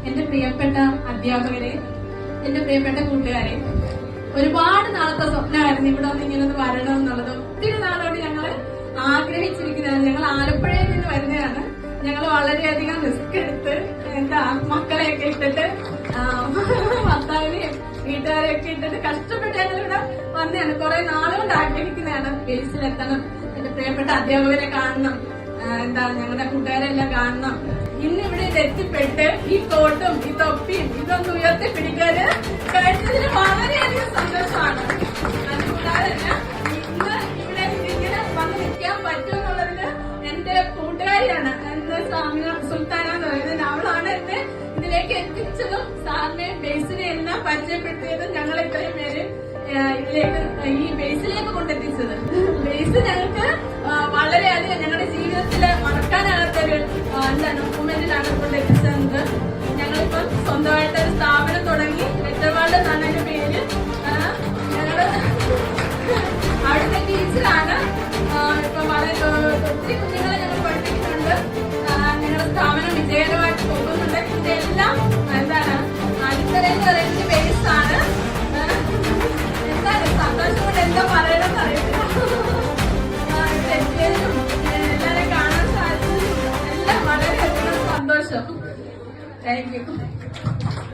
എന്റെ പ്രിയപ്പെട്ട അധ്യാപകരെ, എന്റെ പ്രിയപ്പെട്ട കൂട്ടുകാരെ, ഒരുപാട് നാളത്തെ സ്വപ്നമായിരുന്നു ഇവിടെ ഒന്ന് ഇങ്ങനെ ഒന്ന് വരണം എന്നുള്ളത്. ഒത്തിരി നാളോട് ഞങ്ങൾ ആഗ്രഹിച്ചിരിക്കുന്നതാണ്. ഞങ്ങൾ ആലപ്പുഴയിൽ നിന്ന് വരുന്നതാണ്. ഞങ്ങൾ വളരെയധികം റിസ്ക് എടുത്ത് എന്താ മക്കളെയൊക്കെ ഇട്ടിട്ട് ഭർത്താവിനെയും വീട്ടുകാരെയൊക്കെ ഇട്ടിട്ട് കഷ്ടപ്പെട്ട് ഞങ്ങൾ ഇവിടെ വന്നതാണ്. കുറെ നാളുകൊണ്ട് ആഗ്രഹിക്കുന്നതാണ് ബേസിലെത്തണം, എന്റെ പ്രിയപ്പെട്ട അധ്യാപകരെ കാണണം, എന്താ ഞങ്ങളുടെ കൂട്ടുകാരെല്ലാം കാണണം. ഇന്നിവിടെ എത്തിപ്പെട്ട് ഈ കോട്ടും ഈ തൊപ്പിയും ഇതൊന്ന് ഉയർത്തിപ്പിടിക്കാൻ കഴിഞ്ഞതിൽ വളരെയധികം സന്തോഷമാണ്. അതുകൂടാതെ ഇന്ന് ഇവിടെ ഇങ്ങനെ വന്ന് നിൽക്കാൻ പറ്റുമെന്നുള്ളതിന് എന്റെ കൂട്ടുകാരിയാണ്, എന്റെ സുൽത്താന എന്ന് പറയുന്നത്. അവളാണ് എന്നെ ഇതിലേക്ക് എത്തിച്ചതും സാറിനെയും ബേസിനെ എല്ലാം പരിചയപ്പെടുത്തിയതും ഞങ്ങൾ ഇത്രയും പേര് ഇതിലേക്ക് ഈ ബേസിലേക്ക് കൊണ്ടെത്തിച്ചത്. ബേസ് ഞങ്ങൾക്ക് വളരെയധികം ഞങ്ങളുടെ ജീവിതത്തില് മറക്കാനാകാത്തൊരു എന്താണ് മൂവ്മെന്റിലാണ് കൊണ്ടെത്തിച്ചത്. ഞങ്ങളിപ്പം സ്വന്തമായിട്ട് ഒരു സ്ഥാപനം തുടങ്ങി, ലെറ്റർവേൾഡ് എന്നാണ് അതിന്റെ പേര്. ഞങ്ങള് അവിടുത്തെ ടീച്ചറാണ്. ഇപ്പൊ ഒത്തിരി കുഞ്ഞുങ്ങളെ ഞങ്ങൾ പഠിപ്പിക്കുന്നുണ്ട്. ഞങ്ങളുടെ സ്ഥാപനം വിജയകരമായിട്ട് പോകുന്നുണ്ട്. ഇതെല്ലാം എന്താണ് അടിത്തറയെന്ന് പറയുന്നത് ബേസാണ്. എന്താണ് സന്തോഷം കൊണ്ട് എന്താ പറയണമെന്ന് അറിയില്ല. എത്തിയതിനും എല്ലാവരെയും കാണാൻ സാധിച്ചതിനും എല്ലാം വളരെയധികം സന്തോഷം. Thank you.